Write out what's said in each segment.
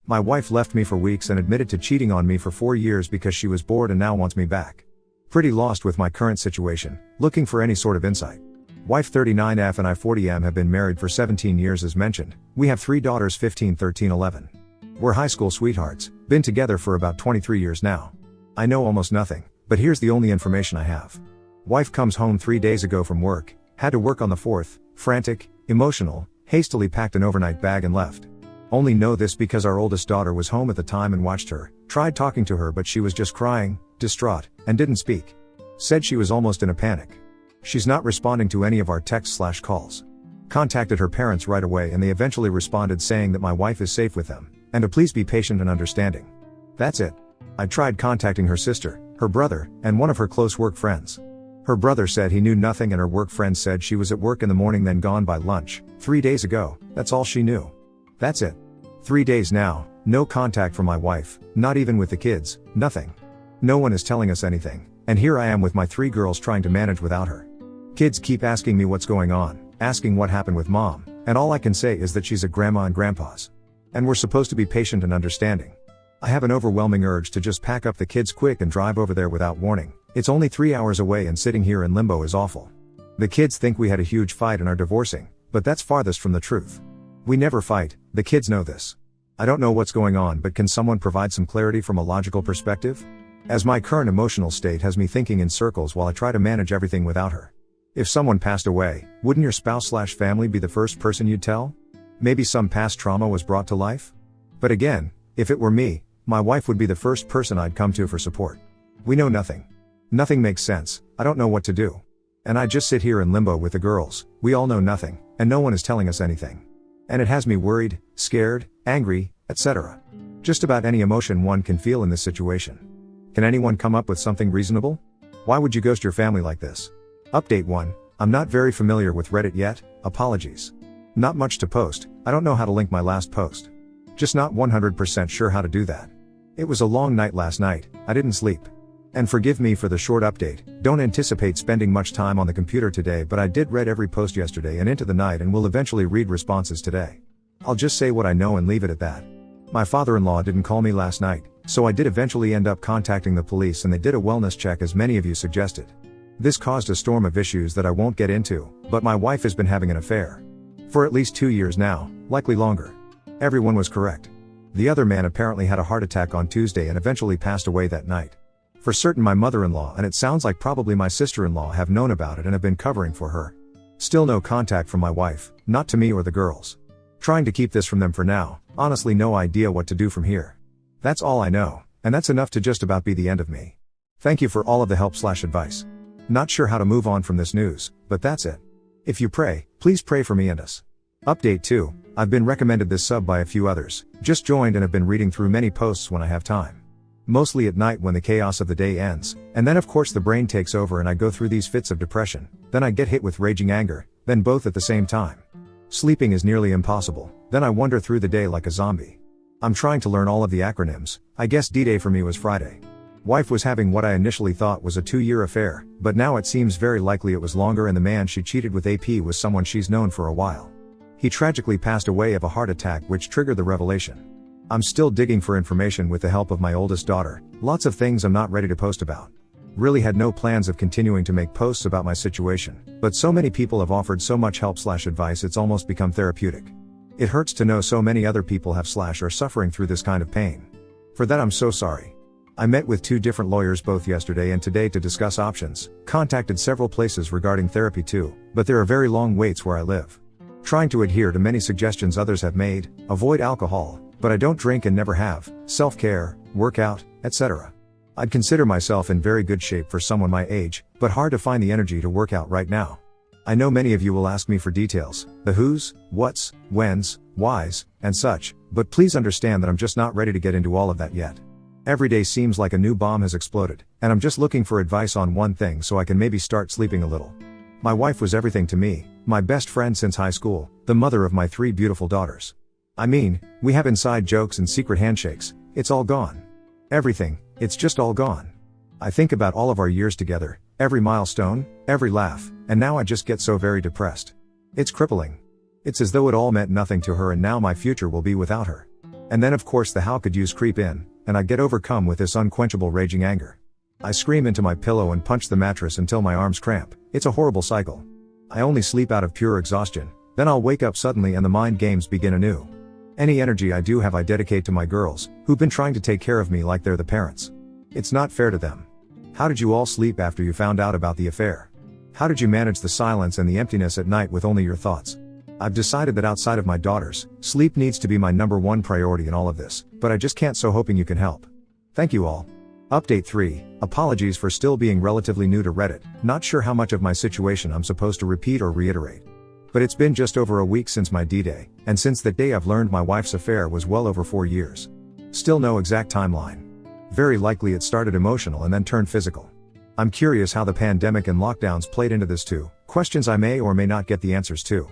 My wife left me for weeks and admitted to cheating on me for 4 years because she was bored and now wants me back. Pretty lost with my current situation, looking for any sort of insight. Wife 39F and I 40M have been married for 17 years as mentioned. We have 3 daughters 15, 13, 11. We're high school sweethearts, been together for about 23 years now. I know almost nothing, but here's the only information I have. Wife comes home 3 days ago from work, had to work on the 4th, frantic, emotional, hastily packed an overnight bag and left. Only know this because our oldest daughter was home at the time and watched her, tried talking to her but she was just crying, distraught, and didn't speak. Said she was almost in a panic. She's not responding to any of our texts/calls. Contacted her parents right away and they eventually responded saying that my wife is safe with them, and to please be patient and understanding. That's it. I tried contacting her sister, her brother, and one of her close work friends. Her brother said he knew nothing and her work friend said she was at work in the morning then gone by lunch, 3 days ago, that's all she knew. That's it. 3 days now, no contact from my wife, not even with the kids, nothing. No one is telling us anything, and here I am with my 3 girls trying to manage without her. Kids keep asking me what's going on, asking what happened with mom, and all I can say is that she's at grandma and grandpa's. And we're supposed to be patient and understanding. I have an overwhelming urge to just pack up the kids quick and drive over there without warning. It's only 3 hours away and sitting here in limbo is awful. The kids think we had a huge fight and are divorcing, but that's farthest from the truth. We never fight, the kids know this. I don't know what's going on, but can someone provide some clarity from a logical perspective? As my current emotional state has me thinking in circles while I try to manage everything without her. If someone passed away, wouldn't your spouse/family be the first person you'd tell? Maybe some past trauma was brought to life? But again, if it were me, my wife would be the first person I'd come to for support. We know nothing. Nothing makes sense, I don't know what to do. And I just sit here in limbo with the girls, we all know nothing, and no one is telling us anything. And it has me worried, scared, angry, etc. Just about any emotion one can feel in this situation. Can anyone come up with something reasonable? Why would you ghost your family like this? Update 1, I'm not very familiar with Reddit yet, apologies. Not much to post, I don't know how to link my last post. Just not 100% sure how to do that. It was a long night last night, I didn't sleep. And forgive me for the short update, don't anticipate spending much time on the computer today, but I did read every post yesterday and into the night and will eventually read responses today. I'll just say what I know and leave it at that. My father-in-law didn't call me last night, so I did eventually end up contacting the police and they did a wellness check as many of you suggested. This caused a storm of issues that I won't get into, but my wife has been having an affair. For at least 2 years now, likely longer. Everyone was correct. The other man apparently had a heart attack on Tuesday and eventually passed away that night. For certain my mother-in-law and it sounds like probably my sister-in-law have known about it and have been covering for her. Still no contact from my wife, not to me or the girls. Trying to keep this from them for now, honestly no idea what to do from here. That's all I know, and that's enough to just about be the end of me. Thank you for all of the help/advice. Not sure how to move on from this news, but that's it. If you pray, please pray for me and us. Update 2, I've been recommended this sub by a few others, just joined and have been reading through many posts when I have time. Mostly at night when the chaos of the day ends, and then of course the brain takes over and I go through these fits of depression, then I get hit with raging anger, then both at the same time. Sleeping is nearly impossible, then I wander through the day like a zombie. I'm trying to learn all of the acronyms, I guess D-Day for me was Friday. Wife was having what I initially thought was a 2-year affair, but now it seems very likely it was longer and the man she cheated with AP was someone she's known for a while. He tragically passed away of a heart attack which triggered the revelation. I'm still digging for information with the help of my oldest daughter, lots of things I'm not ready to post about. Really had no plans of continuing to make posts about my situation, but so many people have offered so much help/advice it's almost become therapeutic. It hurts to know so many other people have/are suffering through this kind of pain. For that I'm so sorry. I met with 2 different lawyers both yesterday and today to discuss options, contacted several places regarding therapy too, but there are very long waits where I live. Trying to adhere to many suggestions others have made, avoid alcohol, but I don't drink and never have, self-care, workout, etc. I'd consider myself in very good shape for someone my age, but hard to find the energy to work out right now. I know many of you will ask me for details, the who's, what's, when's, why's, and such, but please understand that I'm just not ready to get into all of that yet. Every day seems like a new bomb has exploded, and I'm just looking for advice on one thing so I can maybe start sleeping a little. My wife was everything to me, my best friend since high school, the mother of my 3 beautiful daughters. I mean, we have inside jokes and secret handshakes, it's all gone. Everything, it's just all gone. I think about all of our years together, every milestone, every laugh, and now I just get so very depressed. It's crippling. It's as though it all meant nothing to her and now my future will be without her. And then of course the how could yous creep in, and I get overcome with this unquenchable raging anger. I scream into my pillow and punch the mattress until my arms cramp. It's a horrible cycle. I only sleep out of pure exhaustion, then I'll wake up suddenly and the mind games begin anew. Any energy I do have I dedicate to my girls, who've been trying to take care of me like they're the parents. It's not fair to them. How did you all sleep after you found out about the affair? How did you manage the silence and the emptiness at night with only your thoughts? I've decided that outside of my daughters, sleep needs to be my #1 priority in all of this, but I just can't, so hoping you can help. Thank you all. Update 3, apologies for still being relatively new to Reddit, not sure how much of my situation I'm supposed to repeat or reiterate. But it's been just over a week since my D-Day, and since that day I've learned my wife's affair was well over 4 years. Still no exact timeline. Very likely it started emotional and then turned physical. I'm curious how the pandemic and lockdowns played into this too, questions I may or may not get the answers to.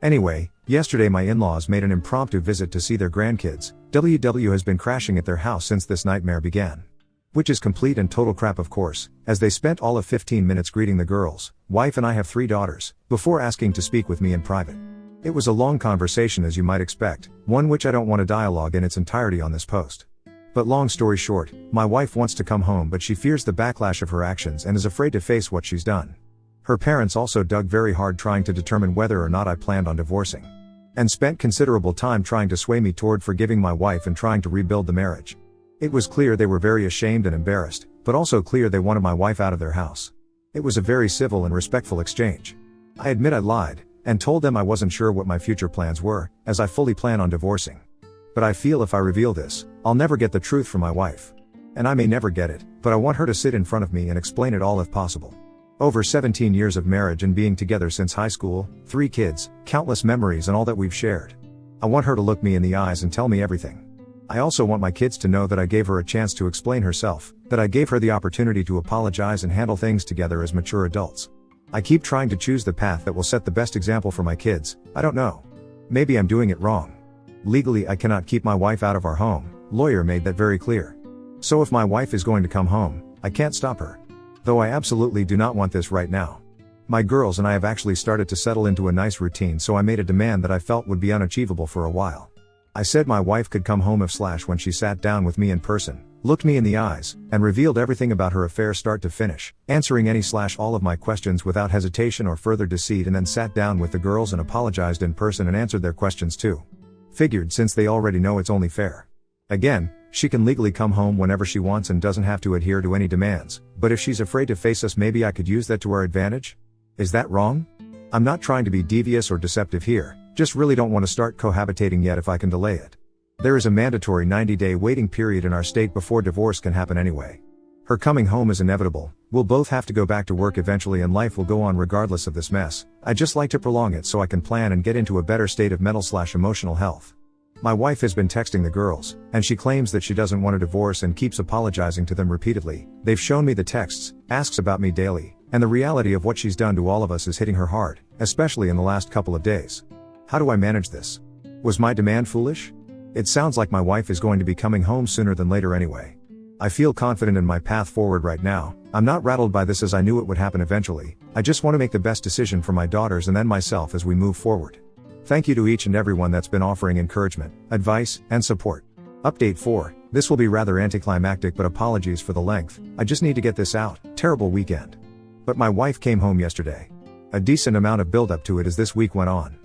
Anyway, yesterday my in-laws made an impromptu visit to see their grandkids. WW has been crashing at their house since this nightmare began. Which is complete and total crap of course, as they spent all of 15 minutes greeting the girls, wife and I have 3 daughters, before asking to speak with me in private. It was a long conversation as you might expect, one which I don't want to dialogue in its entirety on this post. But long story short, my wife wants to come home but she fears the backlash of her actions and is afraid to face what she's done. Her parents also dug very hard trying to determine whether or not I planned on divorcing. And spent considerable time trying to sway me toward forgiving my wife and trying to rebuild the marriage. It was clear they were very ashamed and embarrassed, but also clear they wanted my wife out of their house. It was a very civil and respectful exchange. I admit I lied, and told them I wasn't sure what my future plans were, as I fully plan on divorcing. But I feel if I reveal this, I'll never get the truth from my wife. And I may never get it, but I want her to sit in front of me and explain it all if possible. Over 17 years of marriage and being together since high school, 3 kids, countless memories and all that we've shared. I want her to look me in the eyes and tell me everything. I also want my kids to know that I gave her a chance to explain herself, that I gave her the opportunity to apologize and handle things together as mature adults. I keep trying to choose the path that will set the best example for my kids. I don't know. Maybe I'm doing it wrong. Legally I cannot keep my wife out of our home, lawyer made that very clear. So if my wife is going to come home, I can't stop her. Though I absolutely do not want this right now. My girls and I have actually started to settle into a nice routine, so I made a demand that I felt would be unachievable for a while. I said my wife could come home when she sat down with me in person, looked me in the eyes, and revealed everything about her affair start to finish, answering all of my questions without hesitation or further deceit, and then sat down with the girls and apologized in person and answered their questions too. Figured since they already know it's only fair. Again, she can legally come home whenever she wants and doesn't have to adhere to any demands, but if she's afraid to face us, maybe I could use that to our advantage? Is that wrong? I'm not trying to be devious or deceptive here, just really don't want to start cohabitating yet if I can delay it. There is a mandatory 90-day waiting period in our state before divorce can happen anyway. Her coming home is inevitable, we'll both have to go back to work eventually and life will go on regardless of this mess. I just like to prolong it so I can plan and get into a better state of mental/emotional health. My wife has been texting the girls, and she claims that she doesn't want a divorce and keeps apologizing to them repeatedly. They've shown me the texts, asks about me daily, and the reality of what she's done to all of us is hitting her hard, especially in the last couple of days. How do I manage this? Was my demand foolish? It sounds like my wife is going to be coming home sooner than later anyway. I feel confident in my path forward right now. I'm not rattled by this as I knew it would happen eventually. I just want to make the best decision for my daughters and then myself as we move forward. Thank you to each and everyone that's been offering encouragement, advice, and support. Update 4, this will be rather anticlimactic but apologies for the length, I just need to get this out. Terrible weekend. But my wife came home yesterday. A decent amount of build up to it as this week went on.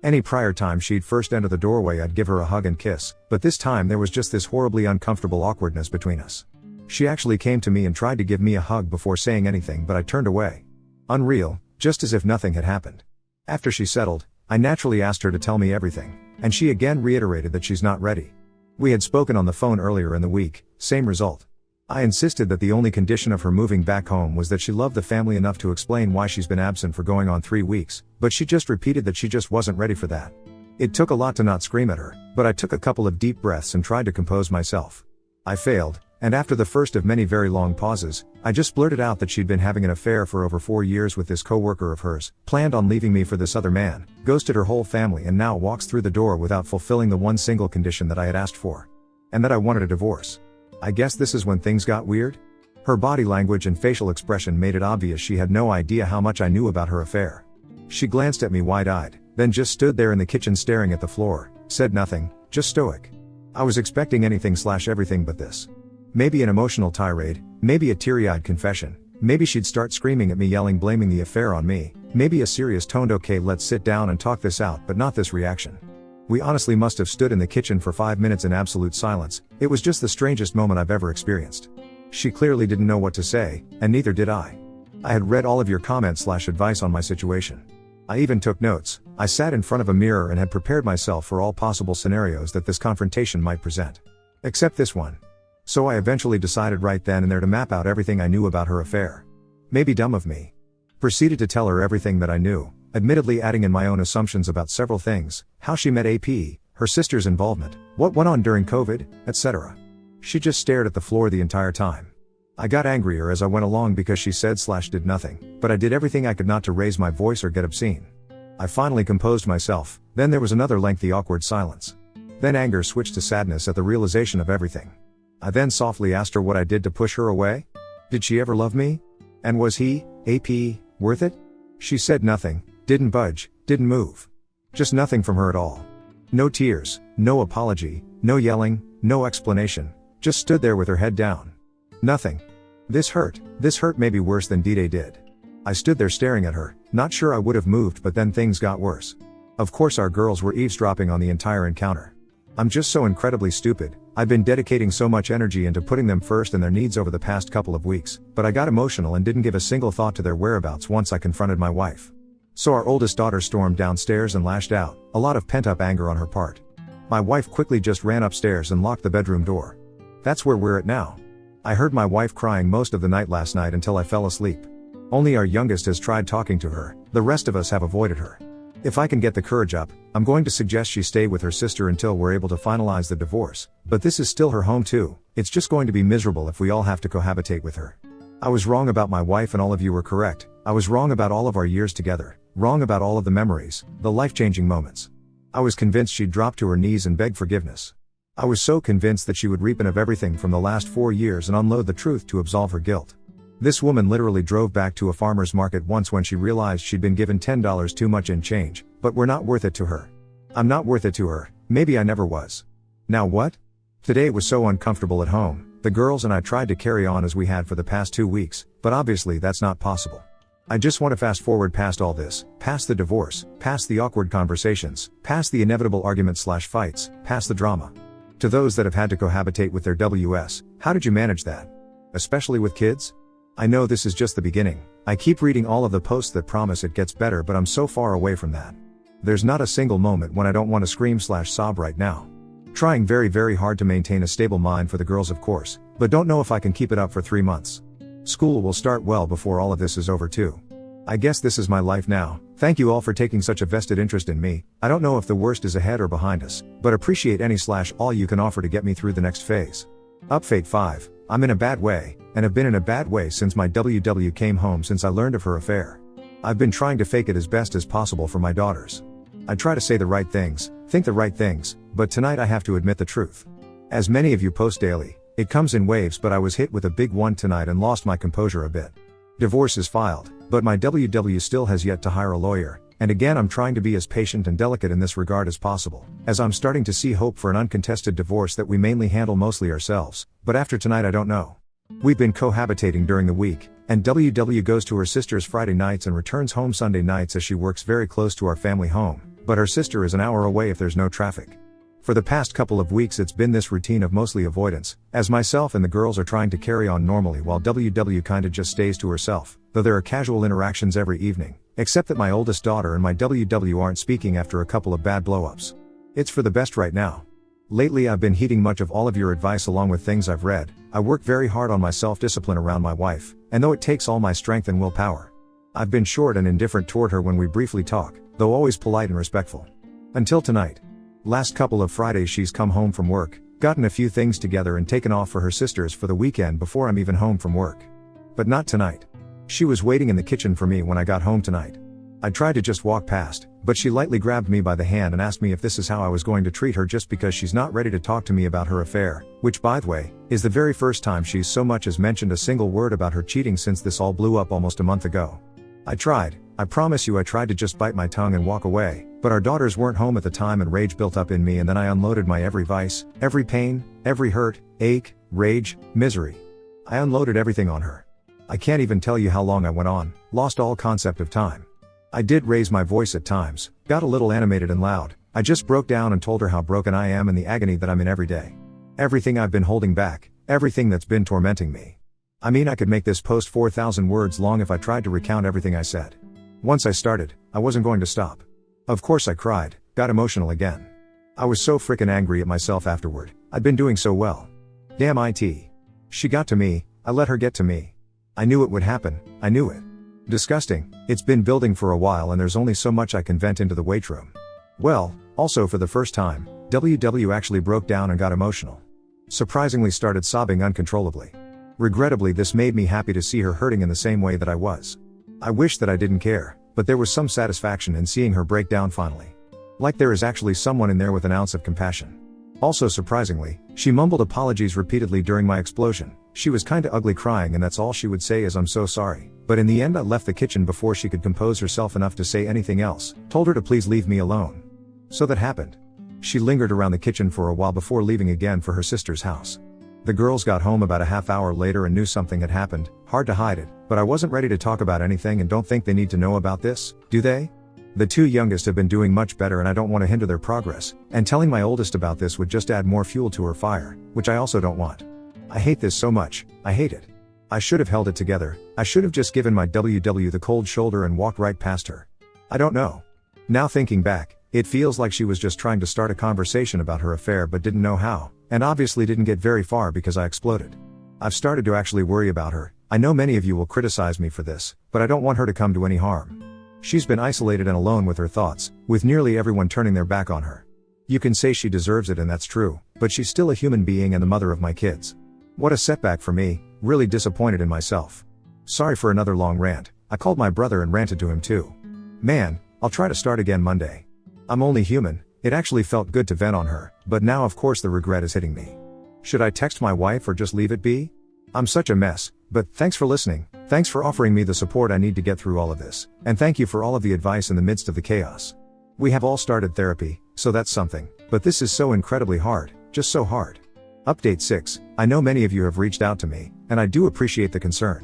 Any prior time she'd first enter the doorway I'd give her a hug and kiss, but this time there was just this horribly uncomfortable awkwardness between us. She actually came to me and tried to give me a hug before saying anything, but I turned away. Unreal, just as if nothing had happened. After she settled, I naturally asked her to tell me everything, and she again reiterated that she's not ready. We had spoken on the phone earlier in the week, same result. I insisted that the only condition of her moving back home was that she loved the family enough to explain why she's been absent for going on 3 weeks, but she just repeated that she just wasn't ready for that. It took a lot to not scream at her, but I took a couple of deep breaths and tried to compose myself. I failed, and after the first of many very long pauses, I just blurted out that she'd been having an affair for over 4 years with this co-worker of hers, planned on leaving me for this other man, ghosted her whole family and now walks through the door without fulfilling the one single condition that I had asked for. And that I wanted a divorce. I guess this is when things got weird? Her body language and facial expression made it obvious she had no idea how much I knew about her affair. She glanced at me wide-eyed, then just stood there in the kitchen staring at the floor, said nothing, just stoic. I was expecting anything/everything but this. Maybe an emotional tirade, maybe a teary-eyed confession, maybe she'd start screaming at me, yelling, blaming the affair on me, maybe a serious toned "okay, let's sit down and talk this out," but not this reaction. We honestly must have stood in the kitchen for 5 minutes in absolute silence. It was just the strangest moment I've ever experienced. She clearly didn't know what to say, and neither did I. I had read all of your comments/advice on my situation. I even took notes. I sat in front of a mirror and had prepared myself for all possible scenarios that this confrontation might present. Except this one. So I eventually decided right then and there to map out everything I knew about her affair. Maybe dumb of me. Proceeded to tell her everything that I knew, admittedly adding in my own assumptions about several things: how she met AP, her sister's involvement, what went on during COVID, etc. She just stared at the floor the entire time. I got angrier as I went along because she said/did nothing, but I did everything I could not to raise my voice or get obscene. I finally composed myself, then there was another lengthy awkward silence. Then anger switched to sadness at the realization of everything. I then softly asked her what I did to push her away. Did she ever love me? And was he, AP, worth it? She said nothing, didn't budge, didn't move. Just nothing from her at all. No tears, no apology, no yelling, no explanation, just stood there with her head down. Nothing. This hurt maybe worse than D-Day did. I stood there staring at her, not sure I would have moved, but then things got worse. Of course our girls were eavesdropping on the entire encounter. I'm just so incredibly stupid. I've been dedicating so much energy into putting them first and their needs over the past couple of weeks, but I got emotional and didn't give a single thought to their whereabouts once I confronted my wife. So our oldest daughter stormed downstairs and lashed out, a lot of pent-up anger on her part. My wife quickly just ran upstairs and locked the bedroom door. That's where we're at now. I heard my wife crying most of the night last night until I fell asleep. Only our youngest has tried talking to her, the rest of us have avoided her. If I can get the courage up, I'm going to suggest she stay with her sister until we're able to finalize the divorce, but this is still her home too. It's just going to be miserable if we all have to cohabitate with her. I was wrong about my wife and all of you were correct. I was wrong about all of our years together, wrong about all of the memories, the life-changing moments. I was convinced she'd drop to her knees and beg forgiveness. I was so convinced that she would repent of everything from the last 4 years and unload the truth to absolve her guilt. This woman literally drove back to a farmer's market once when she realized she'd been given $10 too much in change, but we're not worth it to her. I'm not worth it to her, maybe I never was. Now what? Today was so uncomfortable at home. The girls and I tried to carry on as we had for the past 2 weeks, but obviously that's not possible. I just want to fast forward past all this, past the divorce, past the awkward conversations, past the inevitable arguments/fights, past the drama. To those that have had to cohabitate with their WS, how did you manage that? Especially with kids? I know this is just the beginning. I keep reading all of the posts that promise it gets better, but I'm so far away from that. There's not a single moment when I don't want to scream/sob right now. Trying very hard to maintain a stable mind for the girls, of course, but don't know if I can keep it up for 3 months. School will start well before all of this is over too. I guess this is my life now. Thank you all for taking such a vested interest in me. I don't know if the worst is ahead or behind us, but appreciate any/all you can offer to get me through the next phase. Upfate 5. I'm in a bad way, and have been in a bad way since my WW came home since I learned of her affair. I've been trying to fake it as best as possible for my daughters. I try to say the right things, think the right things, but tonight I have to admit the truth. As many of you post daily, it comes in waves, but I was hit with a big one tonight and lost my composure a bit. Divorce is filed, but my WW still has yet to hire a lawyer, and again I'm trying to be as patient and delicate in this regard as possible, as I'm starting to see hope for an uncontested divorce that we mainly handle mostly ourselves, but after tonight I don't know. We've been cohabitating during the week, and WW goes to her sister's Friday nights and returns home Sunday nights as she works very close to our family home, but her sister is an hour away if there's no traffic. For the past couple of weeks it's been this routine of mostly avoidance, as myself and the girls are trying to carry on normally while WW kinda just stays to herself, though there are casual interactions every evening, except that my oldest daughter and my WW aren't speaking after a couple of bad blow-ups. It's for the best right now. Lately I've been heeding much of all of your advice along with things I've read. I work very hard on my self-discipline around my wife, and though it takes all my strength and willpower, I've been short and indifferent toward her when we briefly talk, though always polite and respectful. Until tonight. Last couple of Fridays she's come home from work, gotten a few things together and taken off for her sisters for the weekend before I'm even home from work. But not tonight. She was waiting in the kitchen for me when I got home tonight. I tried to just walk past, but she lightly grabbed me by the hand and asked me if this is how I was going to treat her just because she's not ready to talk to me about her affair, which by the way, is the very first time she's so much as mentioned a single word about her cheating since this all blew up almost a month ago. I promise you I tried to just bite my tongue and walk away, But our daughters weren't home at the time and rage built up in me, and then I unloaded my every vice, every pain, every hurt, ache, rage, misery. I unloaded everything on her. I can't even tell you how long I went on, lost all concept of time. I did raise my voice at times, got a little animated and loud. I just broke down and told her how broken I am and the agony that I'm in every day. Everything I've been holding back, everything that's been tormenting me. I mean, I could make this post 4,000 words long if I tried to recount everything I said. Once I started, I wasn't going to stop. Of course I cried, got emotional again. I was so frickin' angry at myself afterward. I'd been doing so well. Damn it. She got to me, I let her get to me. I knew it would happen, I knew it. Disgusting, it's been building for a while and there's only so much I can vent into the weight room. Well, also for the first time, WW actually broke down and got emotional. Surprisingly started sobbing uncontrollably. Regrettably, this made me happy to see her hurting in the same way that I was. I wish that I didn't care, but there was some satisfaction in seeing her break down finally. Like there is actually someone in there with an ounce of compassion. Also surprisingly, she mumbled apologies repeatedly during my explosion. She was kinda ugly crying and that's all she would say is "I'm so sorry." But in the end I left the kitchen before she could compose herself enough to say anything else, told her to please leave me alone. So that happened. She lingered around the kitchen for a while before leaving again for her sister's house. The girls got home about a half hour later and knew something had happened, hard to hide it, but I wasn't ready to talk about anything and don't think they need to know about this, do they? The two youngest have been doing much better and I don't want to hinder their progress, and telling my oldest about this would just add more fuel to her fire, which I also don't want. I hate this so much, I hate it. I should have held it together, I should have just given my WW the cold shoulder and walked right past her. I don't know. Now thinking back, it feels like she was just trying to start a conversation about her affair but didn't know how, and obviously didn't get very far because I exploded. I've started to actually worry about her. I know many of you will criticize me for this, but I don't want her to come to any harm. She's been isolated and alone with her thoughts, with nearly everyone turning their back on her. You can say she deserves it and that's true, but she's still a human being and the mother of my kids. What a setback for me, really disappointed in myself. Sorry for another long rant, I called my brother and ranted to him too. Man, I'll try to start again Monday. I'm only human, it actually felt good to vent on her, but now of course the regret is hitting me. Should I text my wife or just leave it be? I'm such a mess, but thanks for listening, thanks for offering me the support I need to get through all of this, and thank you for all of the advice in the midst of the chaos. We have all started therapy, so that's something, but this is so incredibly hard, just so hard. Update 6, I know many of you have reached out to me, and I do appreciate the concern.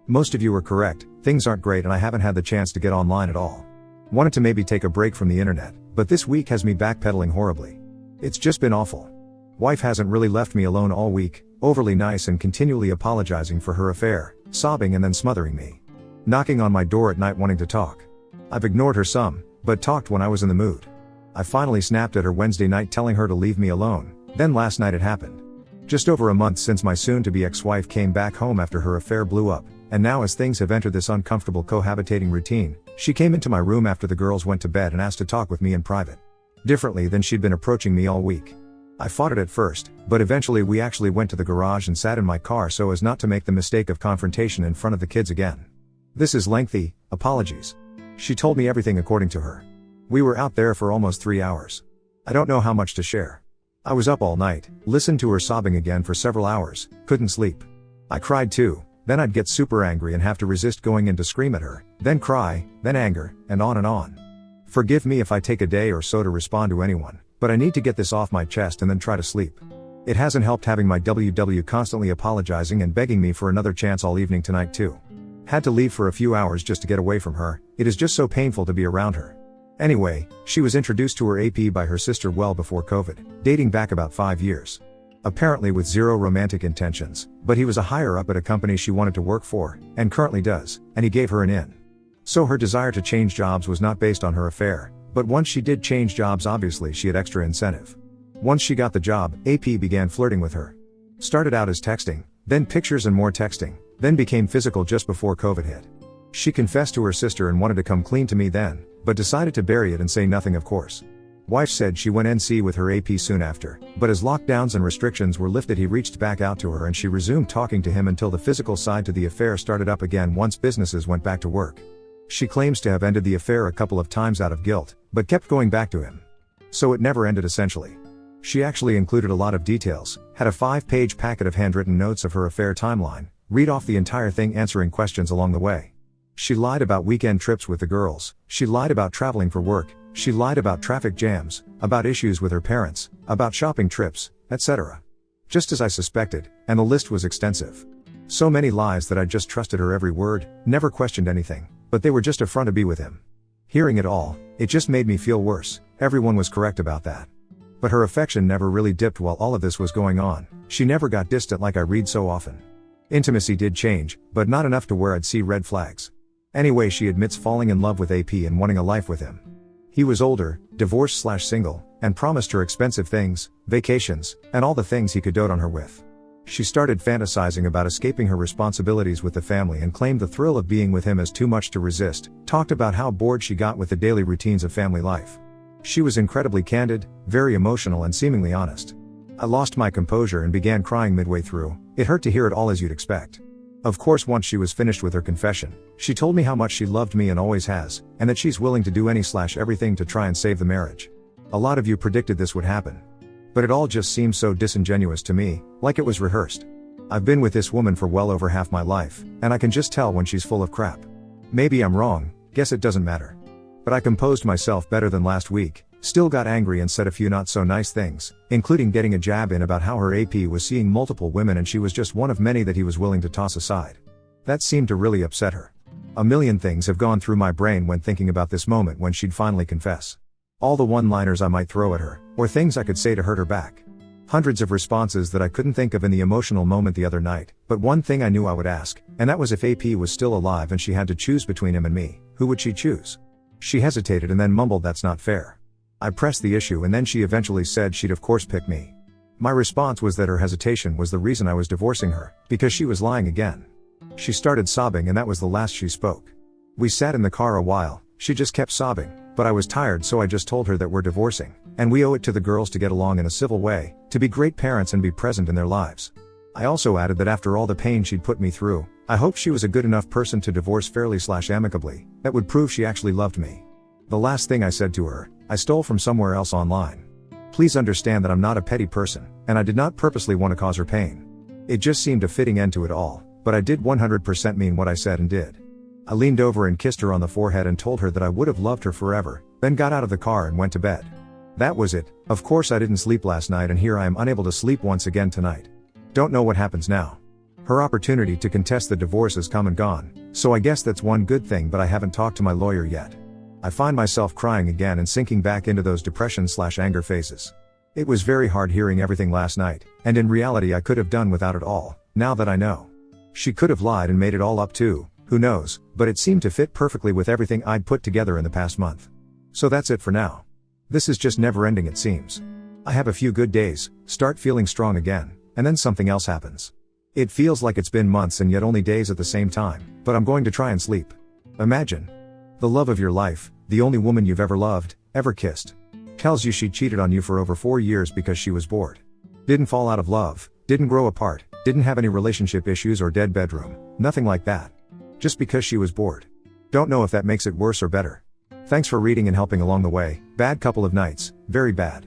Most of you are correct, things aren't great and I haven't had the chance to get online at all. Wanted to maybe take a break from the internet, but this week has me backpedaling horribly. It's just been awful. Wife hasn't really left me alone all week, overly nice and continually apologizing for her affair, sobbing and then smothering me. Knocking on my door at night wanting to talk. I've ignored her some, but talked when I was in the mood. I finally snapped at her Wednesday night telling her to leave me alone, then last night it happened. Just over a month since my soon-to-be ex-wife came back home after her affair blew up, and now as things have entered this uncomfortable cohabitating routine, she came into my room after the girls went to bed and asked to talk with me in private. Differently than she'd been approaching me all week. I fought it at first, but eventually we actually went to the garage and sat in my car so as not to make the mistake of confrontation in front of the kids again. This is lengthy, apologies. She told me everything according to her. We were out there for almost 3 hours. I don't know how much to share. I was up all night, listened to her sobbing again for several hours, couldn't sleep. I cried too, then I'd get super angry and have to resist going in to scream at her, then cry, then anger, and on and on. Forgive me if I take a day or so to respond to anyone, but I need to get this off my chest and then try to sleep. It hasn't helped having my WW constantly apologizing and begging me for another chance all evening tonight too. Had to leave for a few hours just to get away from her, it is just so painful to be around her. Anyway, she was introduced to her AP by her sister well before COVID, dating back about 5 years. Apparently with zero romantic intentions, but he was a higher up at a company she wanted to work for, and currently does, and he gave her an in. So her desire to change jobs was not based on her affair, but once she did change jobs obviously she had extra incentive. Once she got the job, AP began flirting with her. Started out as texting, then pictures and more texting, then became physical just before COVID hit. She confessed to her sister and wanted to come clean to me then, but decided to bury it and say nothing of course. Wife said she went NC with her AP soon after, but as lockdowns and restrictions were lifted he reached back out to her and she resumed talking to him until the physical side to the affair started up again once businesses went back to work. She claims to have ended the affair a couple of times out of guilt, but kept going back to him. So it never ended essentially. She actually included a lot of details, had a 5-page packet of handwritten notes of her affair timeline, read off the entire thing answering questions along the way. She lied about weekend trips with the girls, she lied about traveling for work, she lied about traffic jams, about issues with her parents, about shopping trips, etc. Just as I suspected, and the list was extensive. So many lies that I just trusted her every word, never questioned anything, but they were just a front to be with him. Hearing it all, it just made me feel worse. Everyone was correct about that. But her affection never really dipped while all of this was going on. She never got distant like I read so often. Intimacy did change, but not enough to where I'd see red flags. Anyway, she admits falling in love with AP and wanting a life with him. He was older, divorced/single, and promised her expensive things, vacations, and all the things he could dote on her with. She started fantasizing about escaping her responsibilities with the family and claimed the thrill of being with him as too much to resist, talked about how bored she got with the daily routines of family life. She was incredibly candid, very emotional and seemingly honest. I lost my composure and began crying midway through. It hurt to hear it all, as you'd expect. Of course, once she was finished with her confession, she told me how much she loved me and always has, and that she's willing to do everything to try and save the marriage. A lot of you predicted this would happen. But it all just seems so disingenuous to me, like it was rehearsed. I've been with this woman for well over half my life, and I can just tell when she's full of crap. Maybe I'm wrong, guess it doesn't matter. But I composed myself better than last week, still got angry and said a few not so nice things, including getting a jab in about how her AP was seeing multiple women and she was just one of many that he was willing to toss aside. That seemed to really upset her. A million things have gone through my brain when thinking about this moment when she'd finally confess. All the one-liners I might throw at her, or things I could say to hurt her back. Hundreds of responses that I couldn't think of in the emotional moment the other night, but one thing I knew I would ask, and that was if AP was still alive and she had to choose between him and me, who would she choose? She hesitated and then mumbled, "That's not fair." I pressed the issue and then she eventually said she'd of course pick me. My response was that her hesitation was the reason I was divorcing her, because she was lying again. She started sobbing and that was the last she spoke. We sat in the car a while, she just kept sobbing. But I was tired, so I just told her that we're divorcing, and we owe it to the girls to get along in a civil way, to be great parents and be present in their lives. I also added that after all the pain she'd put me through, I hoped she was a good enough person to divorce fairly/amicably, that would prove she actually loved me. The last thing I said to her, I stole from somewhere else online. Please understand that I'm not a petty person, and I did not purposely want to cause her pain. It just seemed a fitting end to it all, but I did 100% mean what I said and did. I leaned over and kissed her on the forehead and told her that I would have loved her forever, then got out of the car and went to bed. That was it. Of course I didn't sleep last night and here I am unable to sleep once again tonight. Don't know what happens now. Her opportunity to contest the divorce has come and gone, so I guess that's one good thing, but I haven't talked to my lawyer yet. I find myself crying again and sinking back into those depression/anger phases. It was very hard hearing everything last night, and in reality I could have done without it all, now that I know. She could have lied and made it all up too. Who knows, but it seemed to fit perfectly with everything I'd put together in the past month. So that's it for now. This is just never ending, it seems. I have a few good days, start feeling strong again, and then something else happens. It feels like it's been months and yet only days at the same time, but I'm going to try and sleep. Imagine. The love of your life, the only woman you've ever loved, ever kissed, tells you she cheated on you for over 4 years because she was bored. Didn't fall out of love, didn't grow apart, didn't have any relationship issues or dead bedroom, nothing like that. Just because she was bored. Don't know if that makes it worse or better. Thanks for reading and helping along the way. Bad couple of nights, very bad.